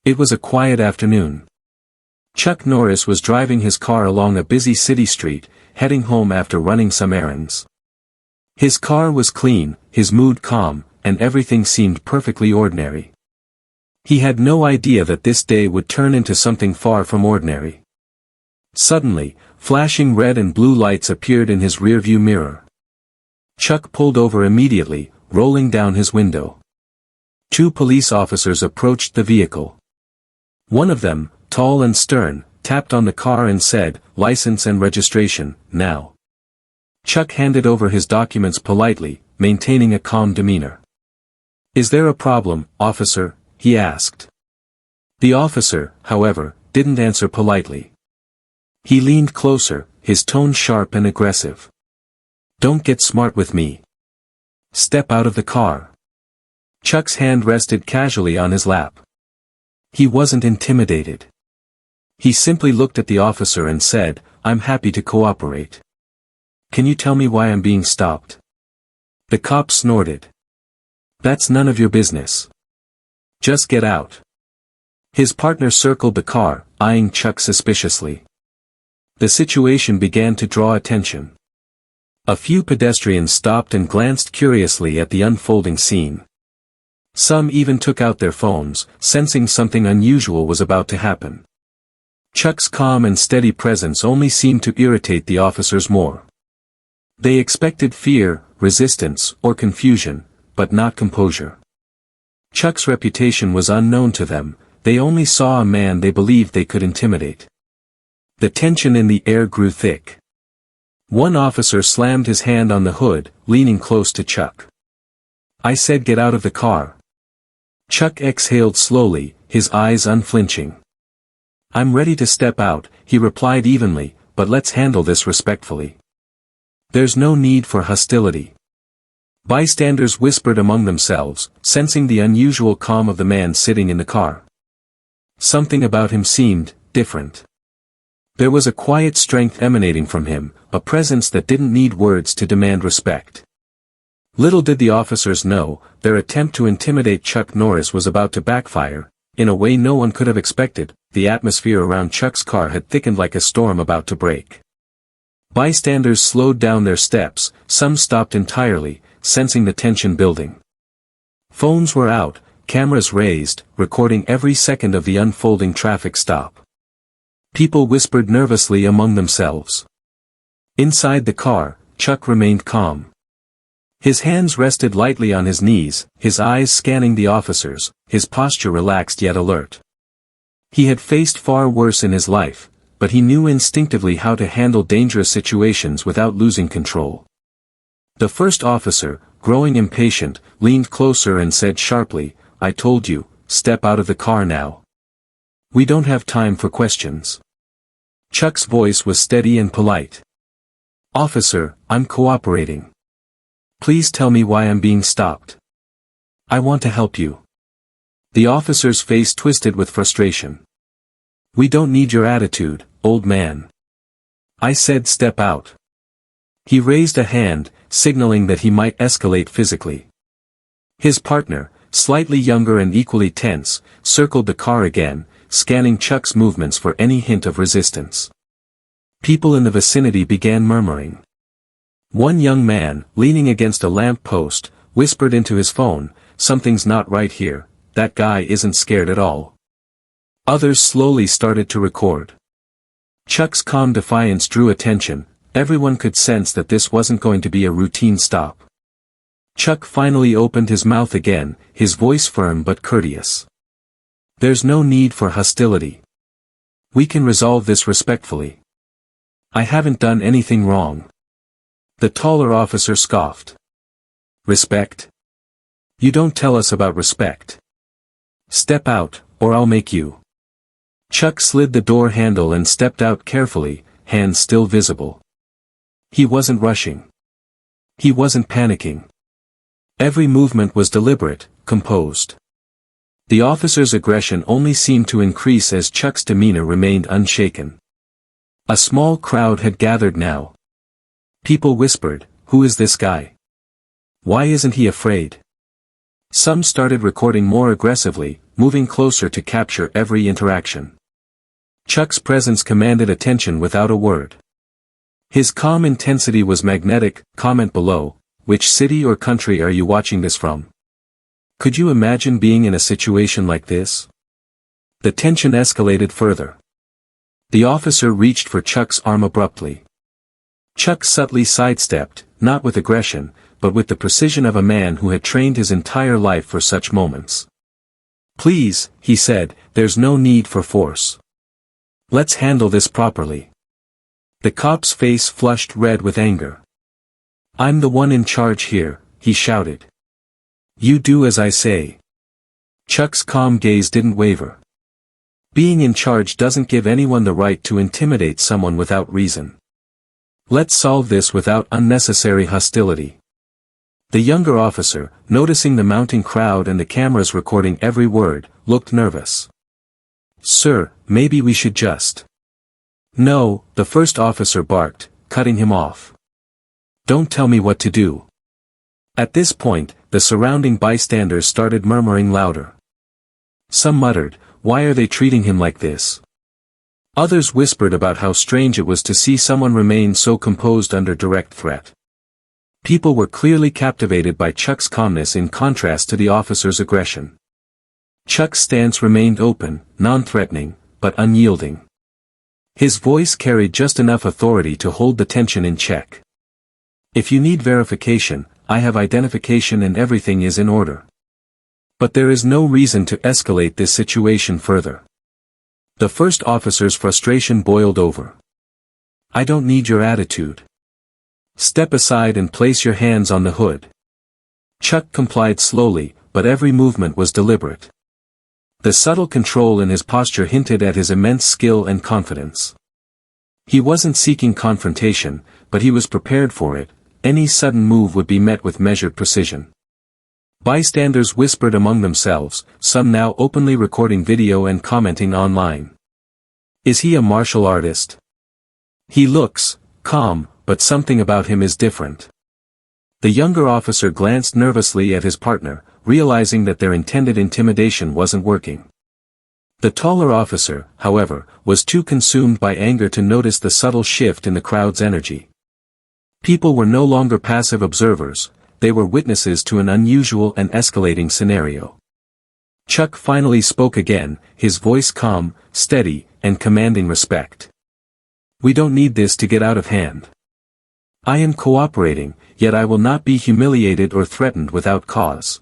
It was a quiet afternoon. Chuck Norris was driving his car along a busy city street, heading home after running some errands. His car was clean, his mood calm, and everything seemed perfectly ordinary. He had no idea that this day would turn into something far from ordinary. Suddenly, flashing red and blue lights appeared in his rearview mirror. Chuck pulled over immediately, rolling down his window. 2 police officers approached the vehicle. One of them, tall and stern, tapped on the car and said, "License and registration, now." Chuck handed over his documents politely, maintaining a calm demeanor. "Is there a problem, officer?" he asked. The officer, however, didn't answer politely. He leaned closer, his tone sharp and aggressive. "Don't get smart with me. Step out of the car." Chuck's hand rested casually on his lap. He wasn't intimidated. He simply looked at the officer and said, "I'm happy to cooperate. Can you tell me why I'm being stopped?" The cop snorted. "That's none of your business. Just get out." His partner circled the car, eyeing Chuck suspiciously. The situation began to draw attention. A few pedestrians stopped and glanced curiously at the unfolding scene. Some even took out their phones, sensing something unusual was about to happen. Chuck's calm and steady presence only seemed to irritate the officers more. They expected fear, resistance, or confusion, but not composure. Chuck's reputation was unknown to them, they only saw a man they believed they could intimidate. The tension in the air grew thick. One officer slammed his hand on the hood, leaning close to Chuck. "I said get out of the car." Chuck exhaled slowly, his eyes unflinching. "I'm ready to step out," he replied evenly, "but let's handle this respectfully. There's no need for hostility." Bystanders whispered among themselves, sensing the unusual calm of the man sitting in the car. Something about him seemed different. There was a quiet strength emanating from him, a presence that didn't need words to demand respect. Little did the officers know, their attempt to intimidate Chuck Norris was about to backfire, in a way no one could have expected. The atmosphere around Chuck's car had thickened like a storm about to break. Bystanders slowed down their steps, some stopped entirely, sensing the tension building. Phones were out, cameras raised, recording every second of the unfolding traffic stop. People whispered nervously among themselves. Inside the car, Chuck remained calm. His hands rested lightly on his knees, his eyes scanning the officers, his posture relaxed yet alert. He had faced far worse in his life, but he knew instinctively how to handle dangerous situations without losing control. The first officer, growing impatient, leaned closer and said sharply, "I told you, step out of the car now. We don't have time for questions." Chuck's voice was steady and polite. "Officer, I'm cooperating. Please tell me why I'm being stopped. I want to help you." The officer's face twisted with frustration. "We don't need your attitude, old man. I said step out." He raised a hand, signaling that he might escalate physically. His partner, slightly younger and equally tense, circled the car again, scanning Chuck's movements for any hint of resistance. People in the vicinity began murmuring. One young man, leaning against a lamp post, whispered into his phone, "Something's not right here, that guy isn't scared at all." Others slowly started to record. Chuck's calm defiance drew attention, everyone could sense that this wasn't going to be a routine stop. Chuck finally opened his mouth again, his voice firm but courteous. "There's no need for hostility. We can resolve this respectfully. I haven't done anything wrong." The taller officer scoffed. "Respect? You don't tell us about respect. Step out, or I'll make you." Chuck slid the door handle and stepped out carefully, hands still visible. He wasn't rushing. He wasn't panicking. Every movement was deliberate, composed. The officer's aggression only seemed to increase as Chuck's demeanor remained unshaken. A small crowd had gathered now. People whispered, "Who is this guy? Why isn't he afraid?" Some started recording more aggressively, moving closer to capture every interaction. Chuck's presence commanded attention without a word. His calm intensity was magnetic. Comment below, which city or country are you watching this from? Could you imagine being in a situation like this? The tension escalated further. The officer reached for Chuck's arm abruptly. Chuck subtly sidestepped, not with aggression, but with the precision of a man who had trained his entire life for such moments. "Please," he said, "there's no need for force. Let's handle this properly." The cop's face flushed red with anger. "I'm the one in charge here," he shouted. "You do as I say." Chuck's calm gaze didn't waver. Being in charge doesn't give anyone the right to intimidate someone without reason. Let's solve this without unnecessary hostility. The younger officer, noticing the mounting crowd and the cameras recording every word, looked nervous. "Sir, maybe we should just—" "No," the first officer barked, cutting him off. "Don't tell me what to do." At this point, the surrounding bystanders started murmuring louder. Some muttered, "Why are they treating him like this?" Others whispered about how strange it was to see someone remain so composed under direct threat. People were clearly captivated by Chuck's calmness in contrast to the officer's aggression. Chuck's stance remained open, non-threatening, but unyielding. His voice carried just enough authority to hold the tension in check. "If you need verification, I have identification and everything is in order. But there is no reason to escalate this situation further." The first officer's frustration boiled over. "I don't need your attitude. Step aside and place your hands on the hood." Chuck complied slowly, but every movement was deliberate. The subtle control in his posture hinted at his immense skill and confidence. He wasn't seeking confrontation, but he was prepared for it. Any sudden move would be met with measured precision. Bystanders whispered among themselves, some now openly recording video and commenting online. "Is he a martial artist? He looks calm, but something about him is different." The younger officer glanced nervously at his partner, realizing that their intended intimidation wasn't working. The taller officer, however, was too consumed by anger to notice the subtle shift in the crowd's energy. People were no longer passive observers, they were witnesses to an unusual and escalating scenario. Chuck finally spoke again, his voice calm, steady, and commanding respect. "We don't need this to get out of hand. I am cooperating, yet I will not be humiliated or threatened without cause.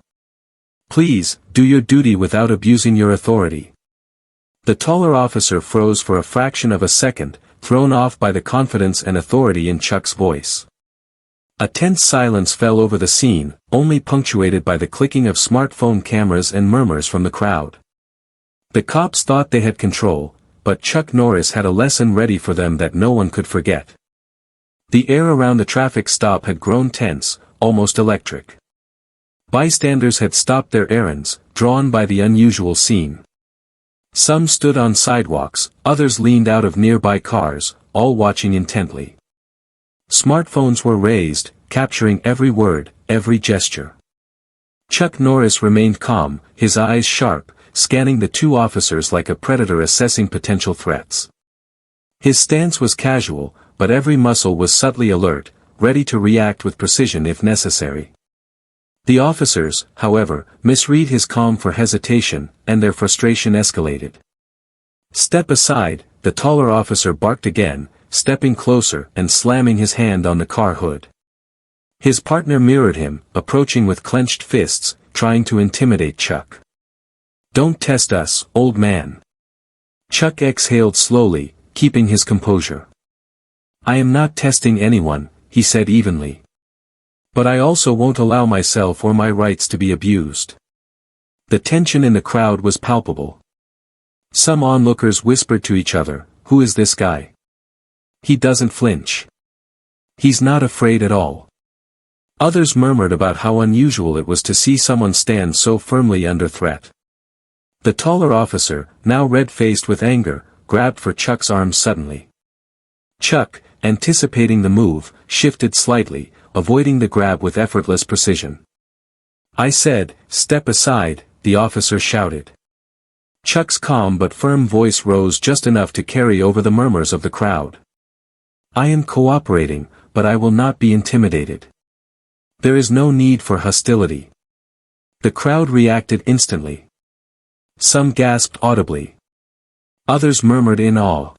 Please, do your duty without abusing your authority." The taller officer froze for a fraction of a second, thrown off by the confidence and authority in Chuck's voice. A tense silence fell over the scene, only punctuated by the clicking of smartphone cameras and murmurs from the crowd. The cops thought they had control, but Chuck Norris had a lesson ready for them that no one could forget. The air around the traffic stop had grown tense, almost electric. Bystanders had stopped their errands, drawn by the unusual scene. Some stood on sidewalks, others leaned out of nearby cars, all watching intently. Smartphones were raised, capturing every word, every gesture. Chuck Norris remained calm, his eyes sharp, scanning the two officers like a predator assessing potential threats. His stance was casual, but every muscle was subtly alert, ready to react with precision if necessary. The officers, however, misread his calm for hesitation, and their frustration escalated. "Step aside," the taller officer barked again, stepping closer and slamming his hand on the car hood. His partner mirrored him, approaching with clenched fists, trying to intimidate Chuck. "Don't test us, old man." Chuck exhaled slowly, keeping his composure. "I am not testing anyone," he said evenly. "But I also won't allow myself or my rights to be abused." The tension in the crowd was palpable. Some onlookers whispered to each other, "Who is this guy? He doesn't flinch. He's not afraid at all." Others murmured about how unusual it was to see someone stand so firmly under threat. The taller officer, now red-faced with anger, grabbed for Chuck's arm suddenly. Chuck, anticipating the move, shifted slightly, avoiding the grab with effortless precision. I said, step aside, the officer shouted. Chuck's calm but firm voice rose just enough to carry over the murmurs of the crowd. I am cooperating, but I will not be intimidated. There is no need for hostility. The crowd reacted instantly. Some gasped audibly. Others murmured in awe.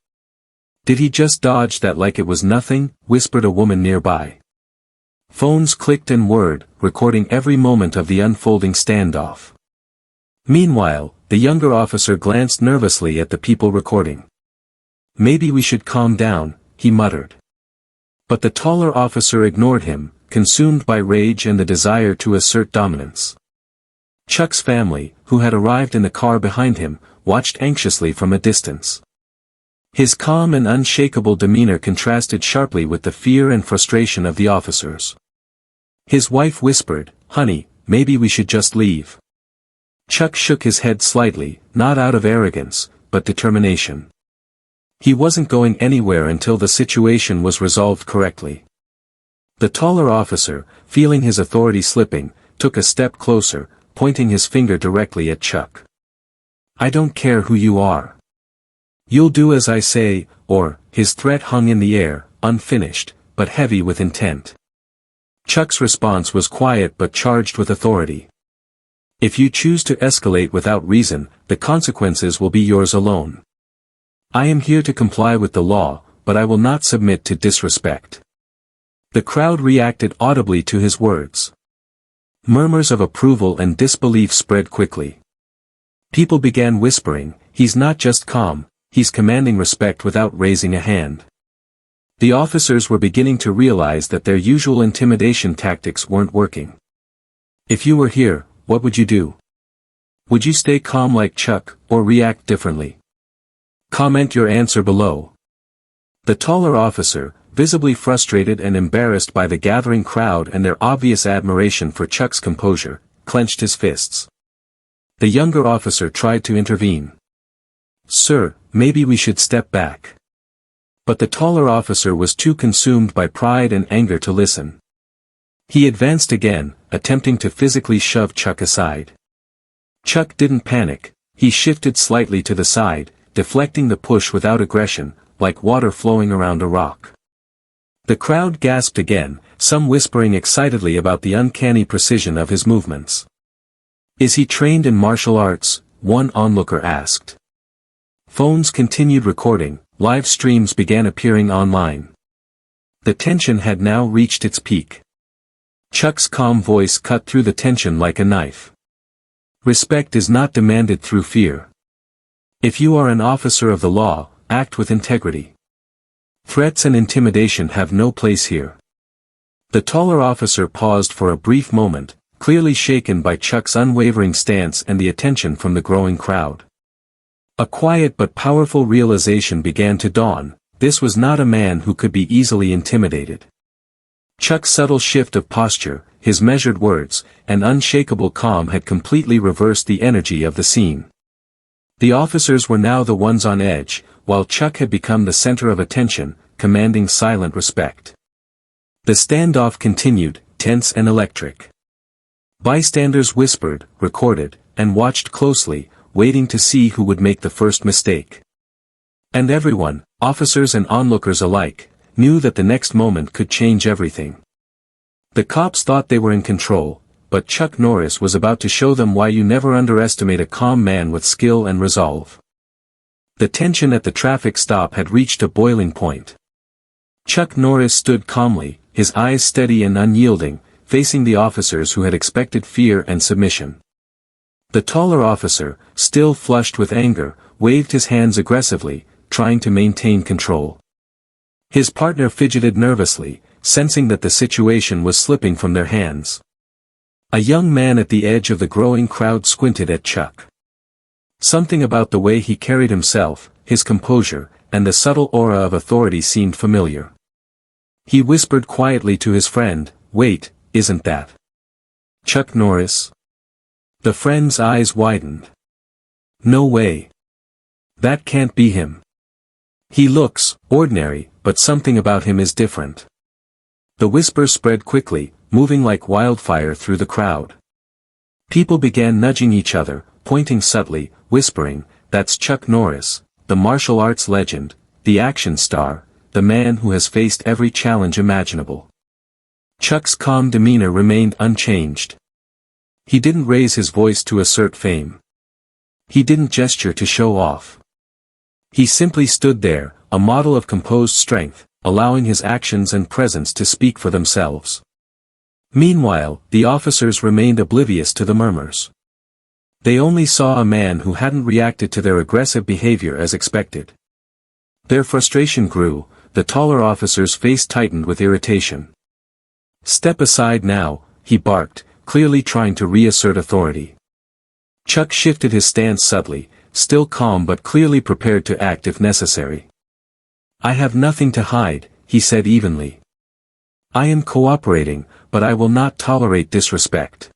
Did he just dodge that like it was nothing? Whispered a woman nearby. Phones clicked and whirred, recording every moment of the unfolding standoff. Meanwhile, the younger officer glanced nervously at the people recording. Maybe we should calm down, he muttered. But the taller officer ignored him, consumed by rage and the desire to assert dominance. Chuck's family, who had arrived in the car behind him, watched anxiously from a distance. His calm and unshakable demeanor contrasted sharply with the fear and frustration of the officers. His wife whispered, "Honey, maybe we should just leave." Chuck shook his head slightly, not out of arrogance, but determination. He wasn't going anywhere until the situation was resolved correctly. The taller officer, feeling his authority slipping, took a step closer, pointing his finger directly at Chuck. "I don't care who you are. You'll do as I say," or, his threat hung in the air, unfinished, but heavy with intent. Chuck's response was quiet but charged with authority. "If you choose to escalate without reason, the consequences will be yours alone. I am here to comply with the law, but I will not submit to disrespect." The crowd reacted audibly to his words. Murmurs of approval and disbelief spread quickly. People began whispering, "He's not just calm, he's commanding respect without raising a hand." The officers were beginning to realize that their usual intimidation tactics weren't working. "If you were here, what would you do? Would you stay calm like Chuck, or react differently? Comment your answer below." The taller officer, visibly frustrated and embarrassed by the gathering crowd and their obvious admiration for Chuck's composure, clenched his fists. The younger officer tried to intervene. "Sir, maybe we should step back." But the taller officer was too consumed by pride and anger to listen. He advanced again, attempting to physically shove Chuck aside. Chuck didn't panic, he shifted slightly to the side, deflecting the push without aggression, like water flowing around a rock. The crowd gasped again, some whispering excitedly about the uncanny precision of his movements. "Is he trained in martial arts?" one onlooker asked. Phones continued recording, live streams began appearing online. The tension had now reached its peak. Chuck's calm voice cut through the tension like a knife. "Respect is not demanded through fear. If you are an officer of the law, act with integrity. Threats and intimidation have no place here." The taller officer paused for a brief moment, clearly shaken by Chuck's unwavering stance and the attention from the growing crowd. A quiet but powerful realization began to dawn: this was not a man who could be easily intimidated. Chuck's subtle shift of posture, his measured words, and unshakable calm had completely reversed the energy of the scene. The officers were now the ones on edge, while Chuck had become the center of attention, commanding silent respect. The standoff continued, tense and electric. Bystanders whispered, recorded, and watched closely, waiting to see who would make the first mistake. And everyone, officers and onlookers alike, knew that the next moment could change everything. The cops thought they were in control, but Chuck Norris was about to show them why you never underestimate a calm man with skill and resolve. The tension at the traffic stop had reached a boiling point. Chuck Norris stood calmly, his eyes steady and unyielding, facing the officers who had expected fear and submission. The taller officer, still flushed with anger, waved his hands aggressively, trying to maintain control. His partner fidgeted nervously, sensing that the situation was slipping from their hands. A young man at the edge of the growing crowd squinted at Chuck. Something about the way he carried himself, his composure, and the subtle aura of authority seemed familiar. He whispered quietly to his friend, "Wait, isn't that Chuck Norris?" The friend's eyes widened. "No way. That can't be him. He looks ordinary, but something about him is different." The whisper spread quickly, moving like wildfire through the crowd. People began nudging each other, pointing subtly, whispering, "That's Chuck Norris, the martial arts legend, the action star, the man who has faced every challenge imaginable." Chuck's calm demeanor remained unchanged. He didn't raise his voice to assert fame. He didn't gesture to show off. He simply stood there, a model of composed strength, allowing his actions and presence to speak for themselves. Meanwhile, the officers remained oblivious to the murmurs. They only saw a man who hadn't reacted to their aggressive behavior as expected. Their frustration grew, the taller officer's face tightened with irritation. "Step aside now," he barked, clearly trying to reassert authority. Chuck shifted his stance subtly, still calm but clearly prepared to act if necessary. "I have nothing to hide," he said evenly. "I am cooperating, but I will not tolerate disrespect."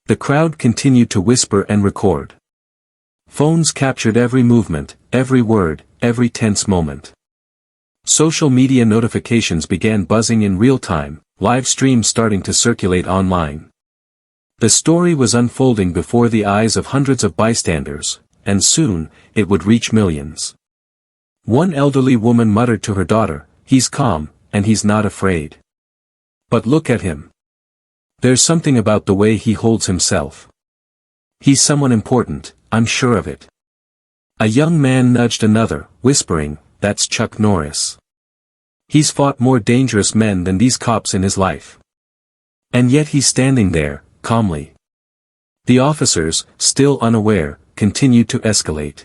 The crowd continued to whisper and record. Phones captured every movement, every word, every tense moment. Social media notifications began buzzing in real time, live streams starting to circulate online. The story was unfolding before the eyes of hundreds of bystanders, and soon, it would reach millions. One elderly woman muttered to her daughter, "He's calm, and he's not afraid. But look at him. There's something about the way he holds himself. He's someone important, I'm sure of it." A young man nudged another, whispering, "That's Chuck Norris. He's fought more dangerous men than these cops in his life. And yet he's standing there, calmly." The officers, still unaware, continued to escalate.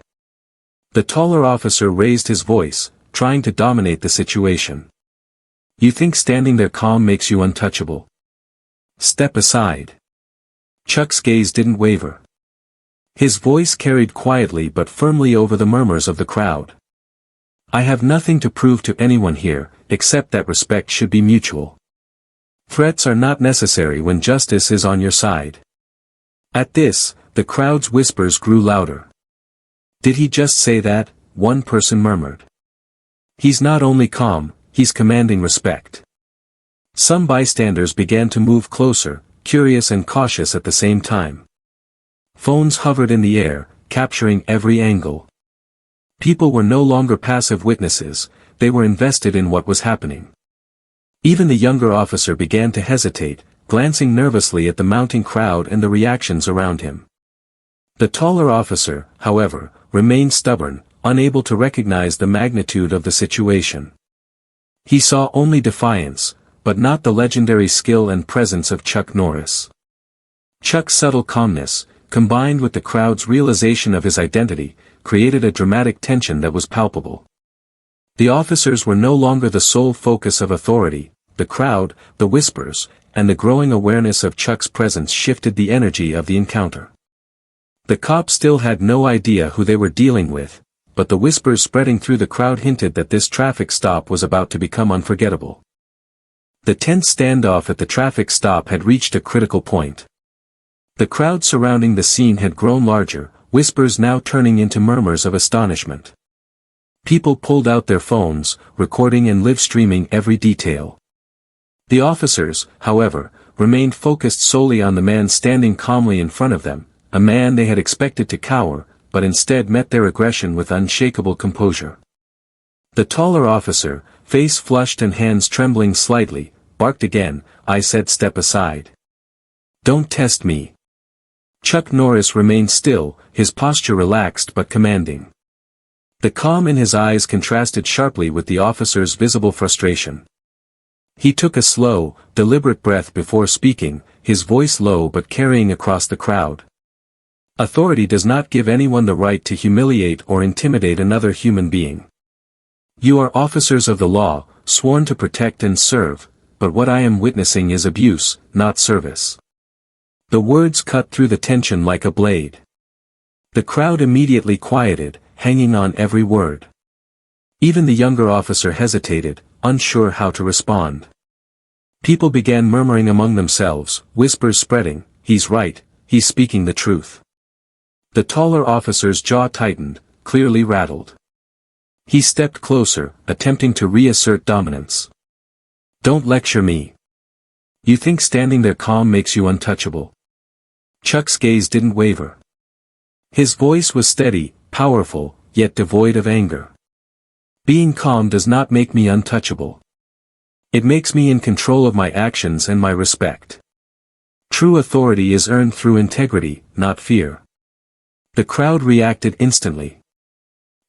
The taller officer raised his voice, trying to dominate the situation. "You think standing there calm makes you untouchable? Step aside." Chuck's gaze didn't waver. His voice carried quietly but firmly over the murmurs of the crowd. "I have nothing to prove to anyone here, except that respect should be mutual. Threats are not necessary when justice is on your side." At this, the crowd's whispers grew louder. "Did he just say that?" one person murmured. "He's not only calm, he's commanding respect." Some bystanders began to move closer, curious and cautious at the same time. Phones hovered in the air, capturing every angle. People were no longer passive witnesses, they were invested in what was happening. Even the younger officer began to hesitate, glancing nervously at the mounting crowd and the reactions around him. The taller officer, however, remained stubborn, unable to recognize the magnitude of the situation. He saw only defiance, but not the legendary skill and presence of Chuck Norris. Chuck's subtle calmness, combined with the crowd's realization of his identity, created a dramatic tension that was palpable. The officers were no longer the sole focus of authority, the crowd, the whispers, and the growing awareness of Chuck's presence shifted the energy of the encounter. The cops still had no idea who they were dealing with, but the whispers spreading through the crowd hinted that this traffic stop was about to become unforgettable. The tense standoff at the traffic stop had reached a critical point. The crowd surrounding the scene had grown larger, whispers now turning into murmurs of astonishment. People pulled out their phones, recording and live-streaming every detail. The officers, however, remained focused solely on the man standing calmly in front of them, a man they had expected to cower, but instead met their aggression with unshakable composure. The taller officer, face flushed and hands trembling slightly, barked again, "I said step aside. Don't test me." Chuck Norris remained still, his posture relaxed but commanding. The calm in his eyes contrasted sharply with the officer's visible frustration. He took a slow, deliberate breath before speaking, his voice low but carrying across the crowd. "Authority does not give anyone the right to humiliate or intimidate another human being. You are officers of the law, sworn to protect and serve, but what I am witnessing is abuse, not service." The words cut through the tension like a blade. The crowd immediately quieted, hanging on every word. Even the younger officer hesitated, unsure how to respond. People began murmuring among themselves, whispers spreading, "He's right, he's speaking the truth." The taller officer's jaw tightened, clearly rattled. He stepped closer, attempting to reassert dominance. "Don't lecture me. You think standing there calm makes you untouchable? Chuck's gaze didn't waver. His voice was steady, powerful, yet devoid of anger. Being calm does not make me untouchable. It makes me in control of my actions and my respect. True authority is earned through integrity, not fear. The crowd reacted instantly.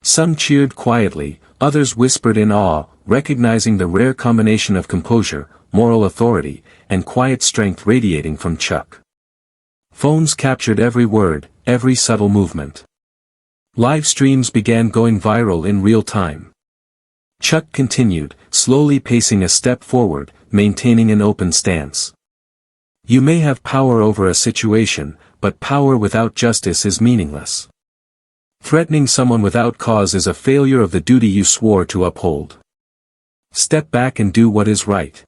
Some cheered quietly, others whispered in awe, recognizing the rare combination of composure, moral authority, and quiet strength radiating from Chuck. Phones captured every word, every subtle movement. Live streams began going viral in real time. Chuck continued, slowly pacing a step forward, maintaining an open stance. You may have power over a situation, but power without justice is meaningless. Threatening someone without cause is a failure of the duty you swore to uphold. Step back and do what is right.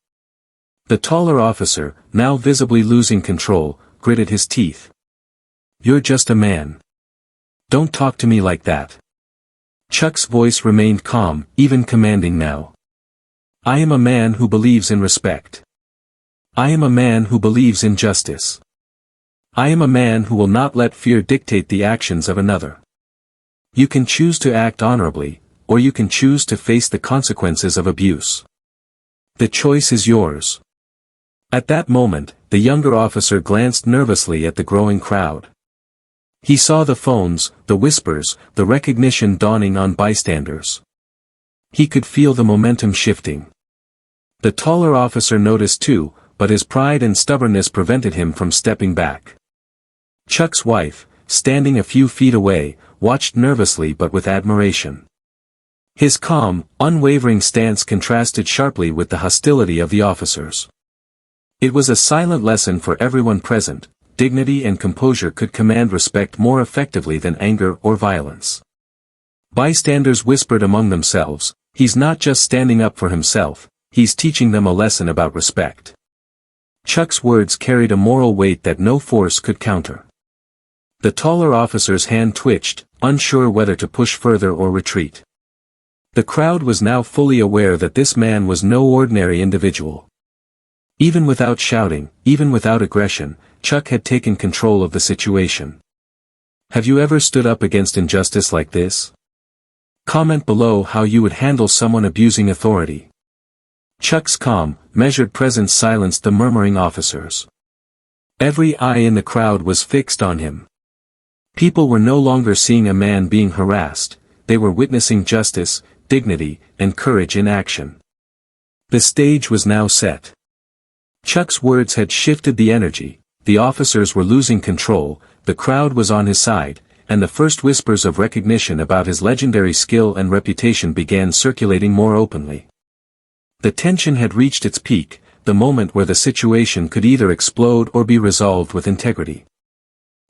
The taller officer, now visibly losing control, gritted his teeth. You're just a man. Don't talk to me like that. Chuck's voice remained calm, even commanding now. I am a man who believes in respect. I am a man who believes in justice. I am a man who will not let fear dictate the actions of another. You can choose to act honorably, or you can choose to face the consequences of abuse. The choice is yours. At that moment, the younger officer glanced nervously at the growing crowd. He saw the phones, the whispers, the recognition dawning on bystanders. He could feel the momentum shifting. The taller officer noticed too, but his pride and stubbornness prevented him from stepping back. Chuck's wife, standing a few feet away, watched nervously but with admiration. His calm, unwavering stance contrasted sharply with the hostility of the officers. It was a silent lesson for everyone present. Dignity and composure could command respect more effectively than anger or violence. Bystanders whispered among themselves, he's not just standing up for himself, he's teaching them a lesson about respect. Chuck's words carried a moral weight that no force could counter. The taller officer's hand twitched, unsure whether to push further or retreat. The crowd was now fully aware that this man was no ordinary individual. Even without shouting, even without aggression, Chuck had taken control of the situation. Have you ever stood up against injustice like this? Comment below how you would handle someone abusing authority. Chuck's calm, measured presence silenced the murmuring officers. Every eye in the crowd was fixed on him. People were no longer seeing a man being harassed, they were witnessing justice, dignity, and courage in action. The stage was now set. Chuck's words had shifted the energy. The officers were losing control, the crowd was on his side, and the first whispers of recognition about his legendary skill and reputation began circulating more openly. The tension had reached its peak, the moment where the situation could either explode or be resolved with integrity.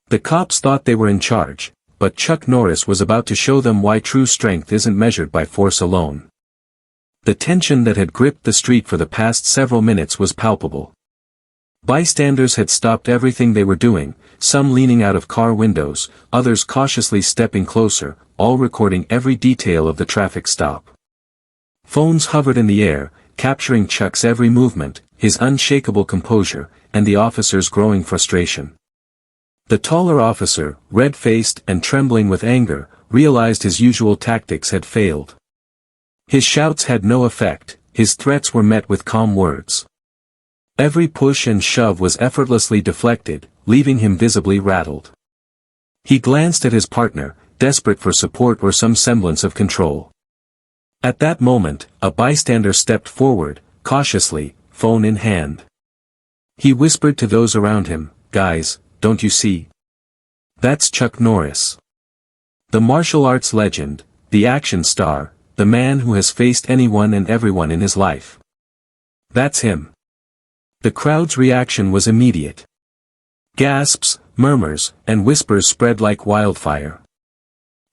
The cops thought they were in charge, but Chuck Norris was about to show them why true strength isn't measured by force alone. The tension that had gripped the street for the past several minutes was palpable. Bystanders had stopped everything they were doing, some leaning out of car windows, others cautiously stepping closer, all recording every detail of the traffic stop. Phones hovered in the air, capturing Chuck's every movement, his unshakable composure, and the officer's growing frustration. The taller officer, red-faced and trembling with anger, realized his usual tactics had failed. His shouts had no effect, his threats were met with calm words. Every push and shove was effortlessly deflected, leaving him visibly rattled. He glanced at his partner, desperate for support or some semblance of control. At that moment, a bystander stepped forward, cautiously, phone in hand. He whispered to those around him, "Guys, don't you see? That's Chuck Norris. The martial arts legend, the action star, the man who has faced anyone and everyone in his life. That's him." The crowd's reaction was immediate. Gasps, murmurs, and whispers spread like wildfire.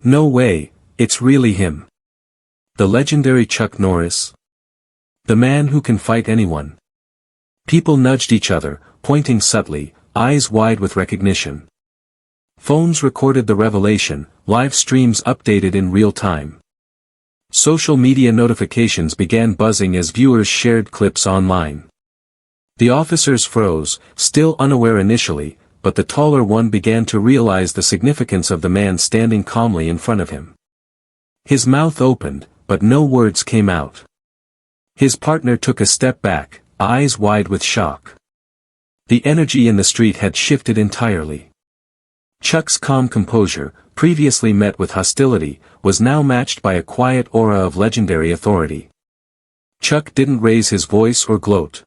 No way, it's really him. The legendary Chuck Norris. The man who can fight anyone. People nudged each other, pointing subtly, eyes wide with recognition. Phones recorded the revelation, live streams updated in real time. Social media notifications began buzzing as viewers shared clips online. The officers froze, still unaware initially, but the taller one began to realize the significance of the man standing calmly in front of him. His mouth opened, but no words came out. His partner took a step back, eyes wide with shock. The energy in the street had shifted entirely. Chuck's calm composure, previously met with hostility, was now matched by a quiet aura of legendary authority. Chuck didn't raise his voice or gloat.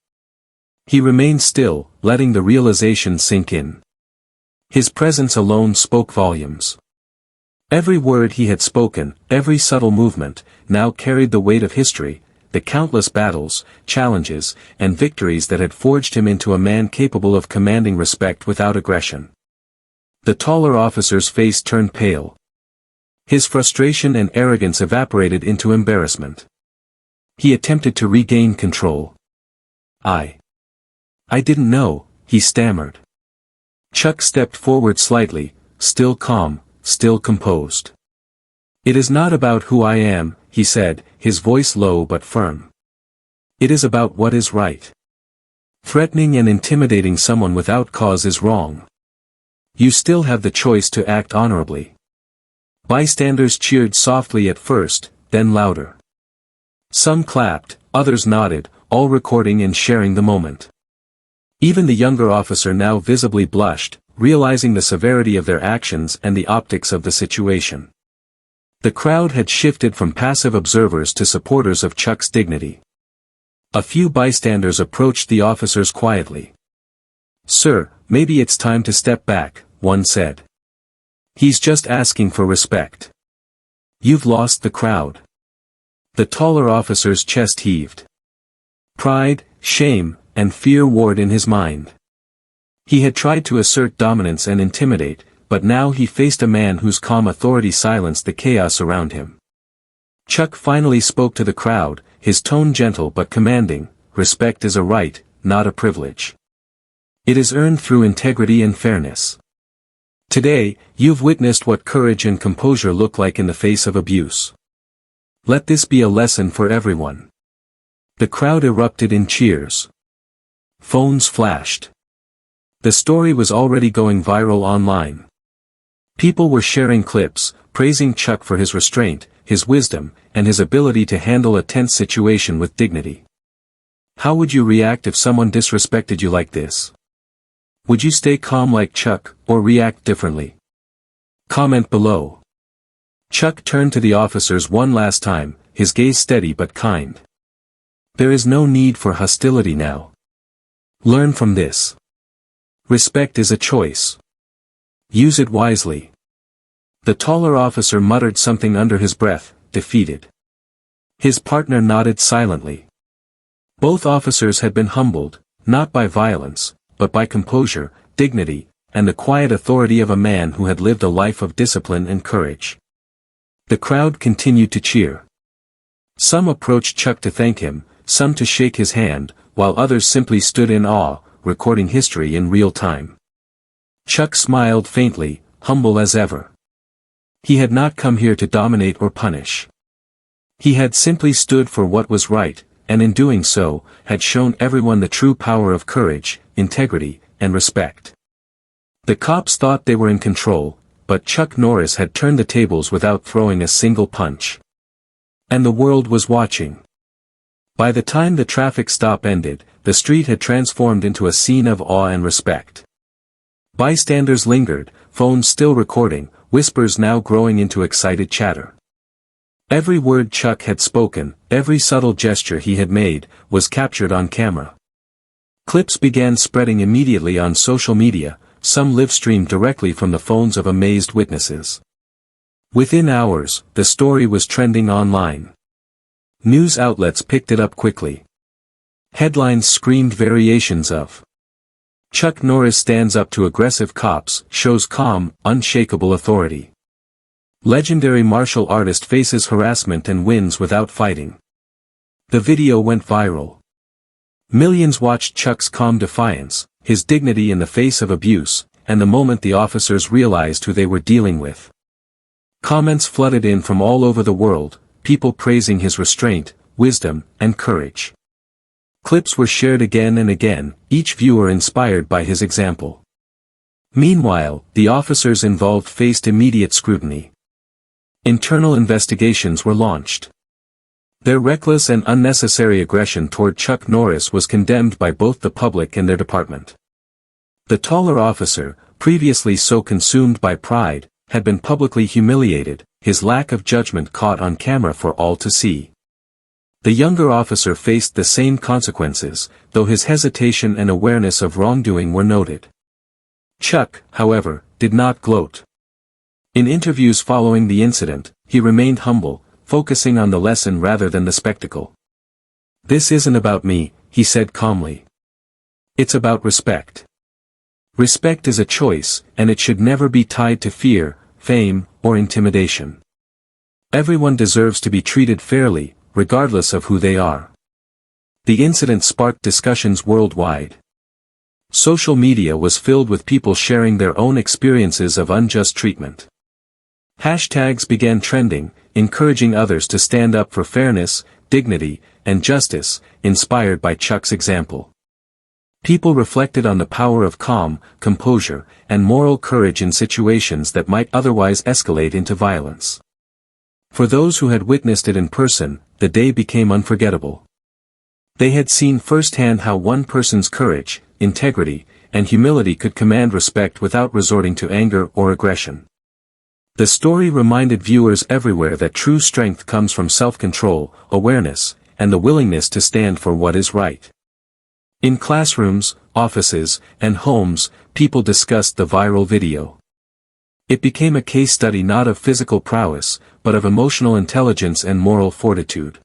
He remained still, letting the realization sink in. His presence alone spoke volumes. Every word he had spoken, every subtle movement, now carried the weight of history, the countless battles, challenges, and victories that had forged him into a man capable of commanding respect without aggression. The taller officer's face turned pale. His frustration and arrogance evaporated into embarrassment. He attempted to regain control. I didn't know," he stammered. Chuck stepped forward slightly, still calm, still composed. "It is not about who I am," he said, his voice low but firm. "It is about what is right. Threatening and intimidating someone without cause is wrong. You still have the choice to act honorably." Bystanders cheered softly at first, then louder. Some clapped, others nodded, all recording and sharing the moment. Even the younger officer now visibly blushed, realizing the severity of their actions and the optics of the situation. The crowd had shifted from passive observers to supporters of Chuck's dignity. A few bystanders approached the officers quietly. "Sir, maybe it's time to step back," one said. "He's just asking for respect." "You've lost the crowd." The taller officer's chest heaved. Pride, shame, and fear warred in his mind. He had tried to assert dominance and intimidate, but now he faced a man whose calm authority silenced the chaos around him. Chuck finally spoke to the crowd, his tone gentle but commanding. "Respect is a right, not a privilege. It is earned through integrity and fairness. Today, you've witnessed what courage and composure look like in the face of abuse. Let this be a lesson for everyone." The crowd erupted in cheers. Phones flashed. The story was already going viral online. People were sharing clips, praising Chuck for his restraint, his wisdom, and his ability to handle a tense situation with dignity. How would you react if someone disrespected you like this? Would you stay calm like Chuck, or react differently? Comment below. Chuck turned to the officers one last time, his gaze steady but kind. "There is no need for hostility now. Learn from this. Respect is a choice. Use it wisely." The taller officer muttered something under his breath, defeated. His partner nodded silently. Both officers had been humbled, not by violence, but by composure, dignity, and the quiet authority of a man who had lived a life of discipline and courage. The crowd continued to cheer. Some approached Chuck to thank him, some to shake his hand, while others simply stood in awe, recording history in real time. Chuck smiled faintly, humble as ever. He had not come here to dominate or punish. He had simply stood for what was right, and in doing so, had shown everyone the true power of courage, integrity, and respect. The cops thought they were in control, but Chuck Norris had turned the tables without throwing a single punch. And the world was watching. By the time the traffic stop ended, the street had transformed into a scene of awe and respect. Bystanders lingered, phones still recording, whispers now growing into excited chatter. Every word Chuck had spoken, every subtle gesture he had made, was captured on camera. Clips began spreading immediately on social media, some live-streamed directly from the phones of amazed witnesses. Within hours, the story was trending online. News outlets picked it up quickly. Headlines screamed variations of "Chuck Norris stands up to aggressive cops, shows calm, unshakable authority." "Legendary martial artist faces harassment and wins without fighting." The video went viral. Millions watched Chuck's calm defiance, his dignity in the face of abuse, and the moment the officers realized who they were dealing with. Comments flooded in from all over the world, people praising his restraint, wisdom, and courage. Clips were shared again and again, each viewer inspired by his example. Meanwhile, the officers involved faced immediate scrutiny. Internal investigations were launched. Their reckless and unnecessary aggression toward Chuck Norris was condemned by both the public and their department. The taller officer, previously so consumed by pride, had been publicly humiliated, his lack of judgment caught on camera for all to see. The younger officer faced the same consequences, though his hesitation and awareness of wrongdoing were noted. Chuck, however, did not gloat. In interviews following the incident, he remained humble, focusing on the lesson rather than the spectacle. "This isn't about me," he said calmly. "It's about respect. Respect is a choice, and it should never be tied to fear, fame, or intimidation. Everyone deserves to be treated fairly, regardless of who they are." The incident sparked discussions worldwide. Social media was filled with people sharing their own experiences of unjust treatment. Hashtags began trending, encouraging others to stand up for fairness, dignity, and justice, inspired by Chuck's example. People reflected on the power of calm, composure, and moral courage in situations that might otherwise escalate into violence. For those who had witnessed it in person, the day became unforgettable. They had seen firsthand how one person's courage, integrity, and humility could command respect without resorting to anger or aggression. The story reminded viewers everywhere that true strength comes from self-control, awareness, and the willingness to stand for what is right. In classrooms, offices, and homes, people discussed the viral video. It became a case study not of physical prowess, but of emotional intelligence and moral fortitude.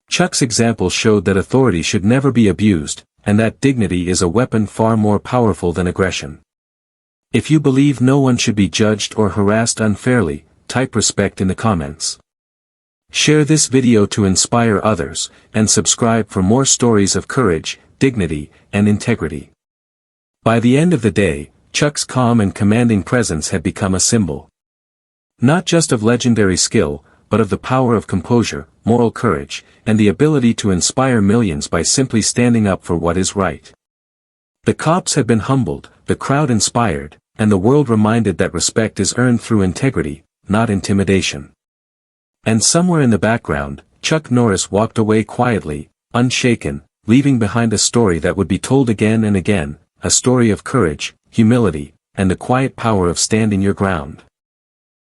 Chuck's example showed that authority should never be abused, and that dignity is a weapon far more powerful than aggression. If you believe no one should be judged or harassed unfairly, type respect in the comments. Share this video to inspire others, and subscribe for more stories of courage, dignity, and integrity. By the end of the day, Chuck's calm and commanding presence had become a symbol. Not just of legendary skill, but of the power of composure, moral courage, and the ability to inspire millions by simply standing up for what is right. The cops had been humbled, the crowd inspired, and the world reminded that respect is earned through integrity, not intimidation. And somewhere in the background, Chuck Norris walked away quietly, unshaken, leaving behind a story that would be told again and again, a story of courage, humility, and the quiet power of standing your ground.